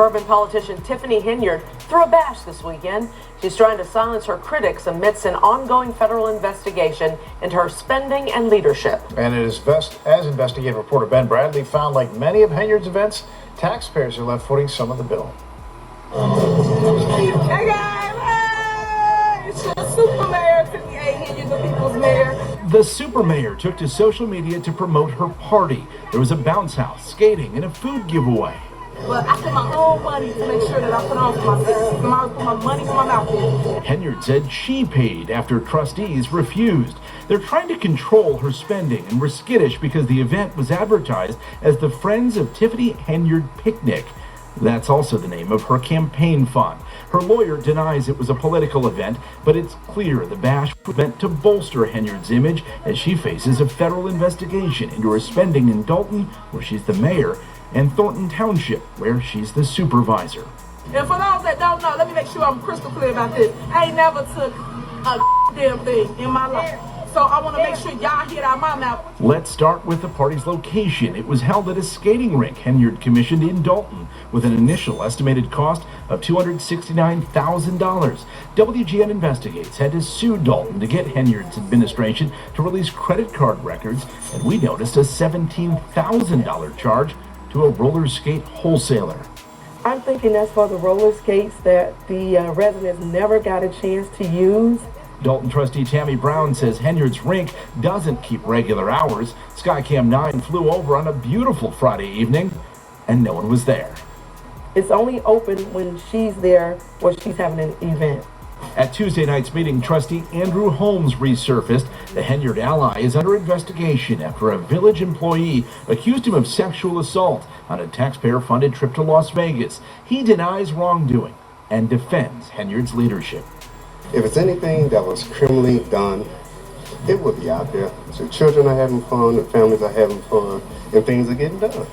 Suburban politician Tiffany Henyard threw a bash this weekend. She's trying to silence her critics amidst an ongoing federal investigation into her spending and leadership. And as investigative reporter Ben Bradley found, like many of Henyard's events, taxpayers are left footing some of the bill. Hey guys, hey! It's your supermayor, Tiffany Henyard, the people's mayor. The supermayor took to social media to promote her party. There was a bounce house, skating, and a food giveaway. But I spent my own money to make sure that I put on for my citizens. I put my money where my mouth is. Henyard said she paid after trustees refused. They're trying to control her spending and were skittish because the event was advertised as the Friends of Tiffany Henyard Picnic. That's also the name of her campaign fund. Her lawyer denies it was a political event, but it's clear the bash was meant to bolster Henyard's image as she faces a federal investigation into her spending in Dolton, where she's the mayor, and Thornton Township, where she's the supervisor. And for those that don't know, let me make sure I'm crystal clear about this. I ain't never took a damn thing in my life. So I want to make sure y'all hear it out my mouth. Let's start with the party's location. It was held at a skating rink Henyard commissioned in Dolton with an initial estimated cost of $269,000. WGN Investigates had to sue Dolton to get Henyard's administration to release credit card records, and we noticed a $17,000 charge to a roller skate wholesaler. I'm thinking that's for the roller skates that the residents never got a chance to use. Dolton trustee Tammy Brown says Henyard's rink doesn't keep regular hours. Skycam 9 flew over on a beautiful Friday evening, and no one was there. It's only open when she's there or she's having an event. At Tuesday night's meeting, trustee Andrew Holmes resurfaced. The Henyard ally is under investigation after a village employee accused him of sexual assault on a taxpayer-funded trip to Las Vegas. He denies wrongdoing and defends Henyard's leadership. If it's anything that was criminally done, it would be out there. So children are having fun, the families are having fun, and things are getting done.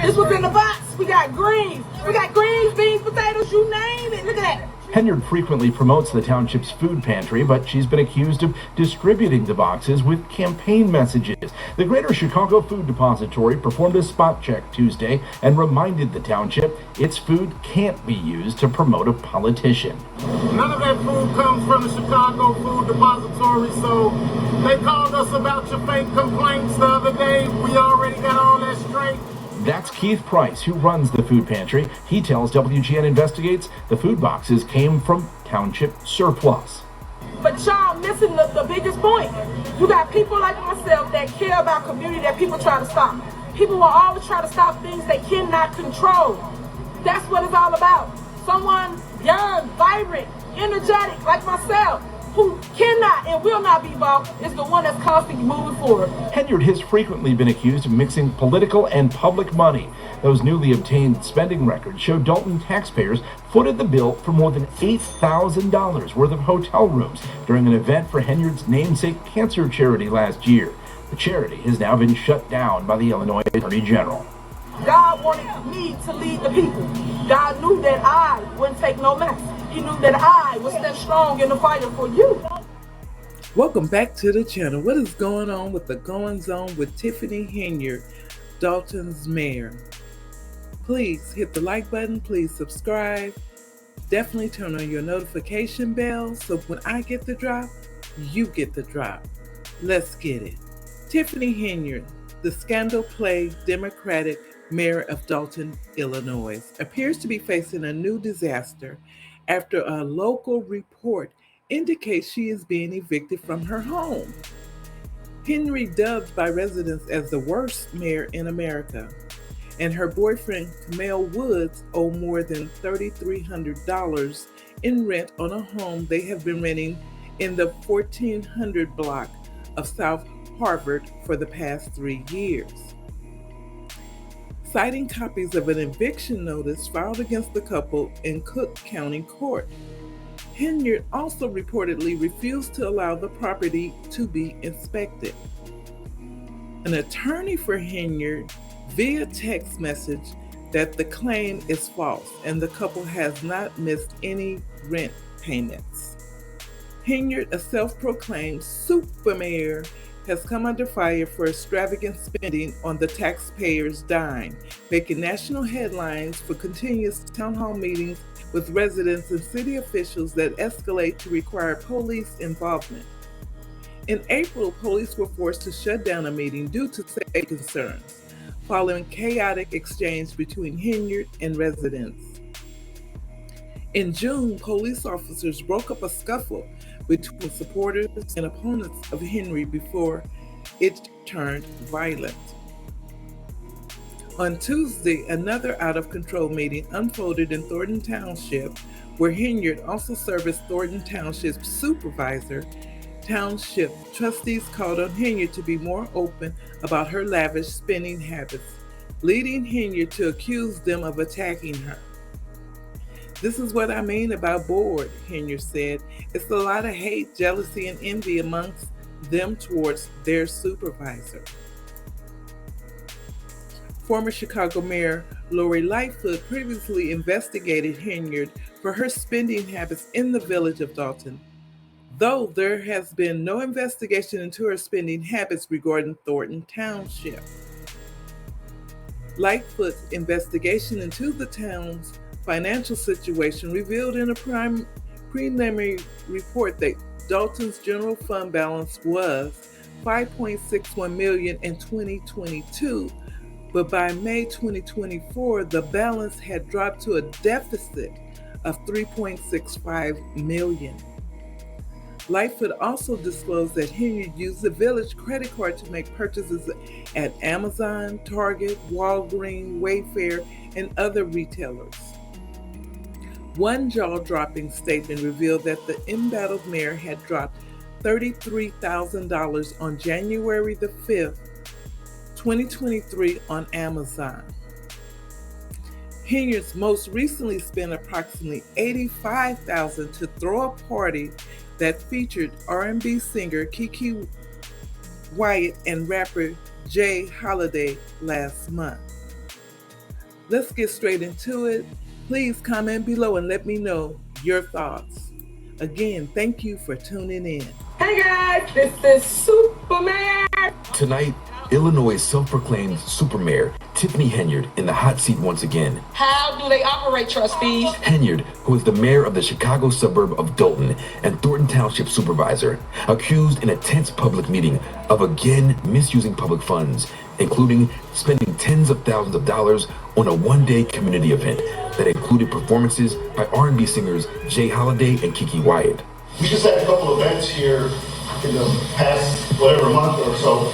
This was in the box. We got greens. We got greens, beans, potatoes, you name it. Look at that. Henyard frequently promotes the township's food pantry, but she's been accused of distributing the boxes with campaign messages. The Greater Chicago Food Depository performed a spot check Tuesday and reminded the township its food can't be used to promote a politician. None of that food comes from the Chicago Food Depository, so they called us about your fake complaints the other day. We already got all that straight. That's Keith Price, who runs the food pantry. He tells WGN Investigates the food boxes came from township surplus. But y'all missing the biggest point. You got people like myself that care about community that people try to stop. People will always try to stop things they cannot control. That's what it's all about. Someone young, vibrant, energetic like myself, who cannot and will not be bought, is the one that's constantly moving forward. Henyard has frequently been accused of mixing political and public money. Those newly obtained spending records show Dolton taxpayers footed the bill for more than $8,000 worth of hotel rooms during an event for Henyard's namesake cancer charity last year. The charity has now been shut down by the Illinois Attorney General. God wanted me to lead the people. God knew that I wouldn't take no mess. He knew that I would stand strong in the fire for you. Welcome back to the channel. What is going on with the Goings On with Tiffany Henyard, Dolton's mayor? Please hit the like button. Please subscribe. Definitely turn on your notification bell so when I get the drop, you get the drop. Let's get it. Tiffany Henyard, the scandal-plagued Democratic mayor of Dolton, Illinois, appears to be facing a new disaster after a local report indicates she is being evicted from her home. Henyard, dubbed by residents as the worst mayor in America, and her boyfriend, Camille Woods, owe more than $3,300 in rent on a home they have been renting in the 1400 block of South Harvard for the past 3 years. Citing copies of an eviction notice filed against the couple in Cook County Court, Henyard also reportedly refused to allow the property to be inspected. An attorney for Henyard via text message that the claim is false and the couple has not missed any rent payments. Henyard, a self-proclaimed supermayor has come under fire for extravagant spending on the taxpayers' dime, making national headlines for continuous town hall meetings with residents and city officials that escalate to require police involvement. In April, police were forced to shut down a meeting due to safety concerns, following chaotic exchange between Henyard and residents. In June, police officers broke up a scuffle between supporters and opponents of Henry before it turned violent. On Tuesday, another out-of-control meeting unfolded in Thornton Township, where Henyard also served as Thornton Township's supervisor. Township trustees called on Henyard to be more open about her lavish spending habits, leading Henyard to accuse them of attacking her. "This is what I mean about bored," Henyard said. "It's a lot of hate, jealousy, and envy amongst them towards their supervisor." Former Chicago Mayor Lori Lightfoot previously investigated Henyard for her spending habits in the village of Dolton, though there has been no investigation into her spending habits regarding Thornton Township. Lightfoot's investigation into the town's financial situation revealed in a preliminary report that Dolton's general fund balance was $5.61 million in 2022, but by May 2024, the balance had dropped to a deficit of $3.65 million. Lightfoot also disclosed that Henyard used the village credit card to make purchases at Amazon, Target, Walgreens, Wayfair, and other retailers. One jaw-dropping statement revealed that the embattled mayor had dropped $33,000 on January the 5th, 2023 on Amazon. Henyard's most recently spent approximately $85,000 to throw a party that featured R&B singer Kiki Wyatt and rapper Jay Holiday last month. Let's get straight into it. Please comment below and let me know your thoughts. Again, thank you for tuning in. Hey guys, this is Supermayor. Tonight, Illinois' self-proclaimed supermayor, Tiffany Henyard, in the hot seat once again. How do they operate, trustees? Henyard, who is the mayor of the Chicago suburb of Dolton and Thornton Township supervisor, accused in a tense public meeting of again misusing public funds, including spending tens of thousands of dollars on a one-day community event that included performances by R&B singers Jay Holiday and Kiki Wyatt. We just had a couple events here in the past, month or so,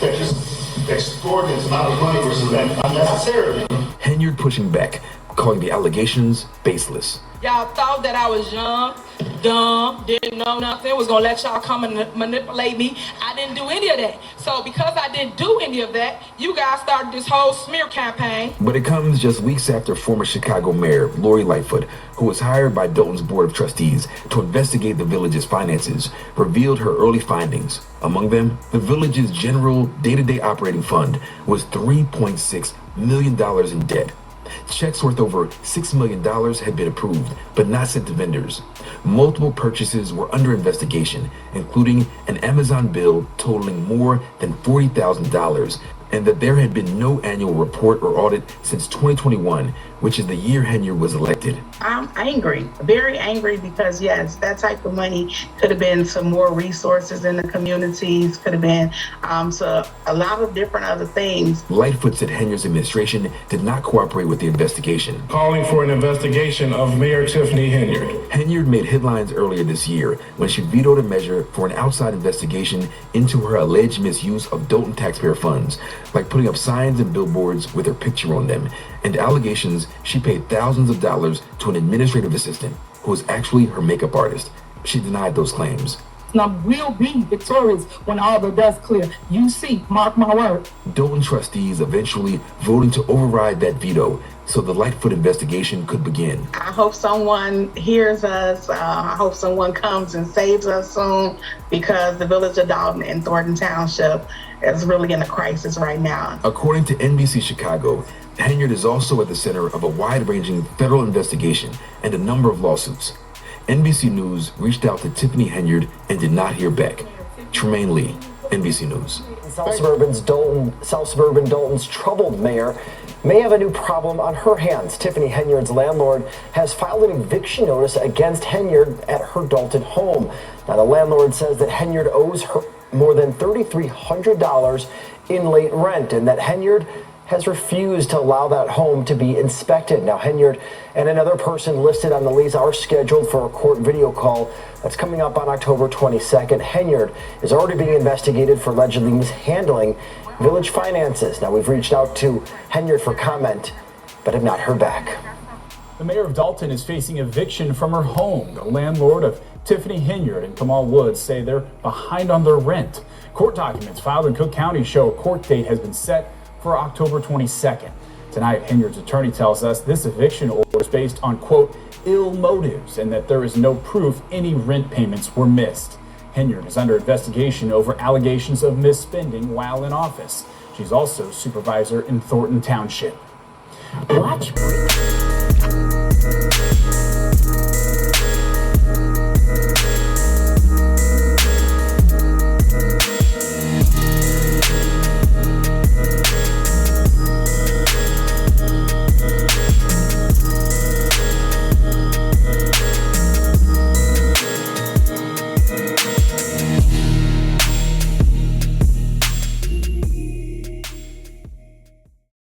that just extorted amount of money was spent unnecessarily. Henyard pushing back, calling the allegations baseless. Y'all thought that I was young, dumb, didn't know nothing, was gonna let y'all come and manipulate me. I didn't do any of that. So because I didn't do any of that, you guys started this whole smear campaign. But it comes just weeks after former Chicago Mayor Lori Lightfoot, who was hired by Dolton's Board of Trustees to investigate the village's finances, revealed her early findings. Among them, the village's general day-to-day operating fund was $3.6 million in debt. Checks worth over $6 million had been approved, but not sent to vendors. Multiple purchases were under investigation, including an Amazon bill totaling more than $40,000, and that there had been no annual report or audit since 2021, which is the year Henyard was elected. I'm angry, very angry, because yes, that type of money could have been some more resources in the communities, could have been so a lot of different other things. Lightfoot said Henyard's administration did not cooperate with the investigation. Calling for an investigation of Mayor Tiffany Henyard. Henyard made headlines earlier this year when she vetoed a measure for an outside investigation into her alleged misuse of Dolton taxpayer funds, like putting up signs and billboards with her picture on them, and allegations she paid thousands of dollars to an administrative assistant who was actually her makeup artist. She denied those claims. And we'll be victorious when all the dust clears. You see, mark my word. Dolton trustees eventually voting to override that veto so the Lightfoot investigation could begin. I hope someone hears us. I hope someone comes and saves us soon, because the village of Dolton and Thornton Township is really in a crisis right now. According to NBC Chicago, Henyard is also at the center of a wide-ranging federal investigation and a number of lawsuits. NBC News reached out to Tiffany Henyard and did not hear back. Tremaine Lee, NBC News. South Suburban Dolton's troubled mayor may have a new problem on her hands. Tiffany Henyard's landlord has filed an eviction notice against Henyard at her Dolton home. Now, the landlord says that Henyard owes her more than $3,300 in late rent and that Henyard has refused to allow that home to be inspected. Now, Henyard and another person listed on the lease are scheduled for a court video call that's coming up on October 22nd. Henyard is already being investigated for allegedly mishandling village finances. Now, we've reached out to Henyard for comment, but have not heard back. The mayor of Dolton is facing eviction from her home. The landlord of Tiffany Henyard and Kamal Woods say they're behind on their rent. Court documents filed in Cook County show a court date has been set for October 22nd. Tonight, Henyard's attorney tells us this eviction order is based on, quote, ill motives and that there is no proof any rent payments were missed. Henyard is under investigation over allegations of misspending while in office. She's also supervisor in Thornton Township. Watch.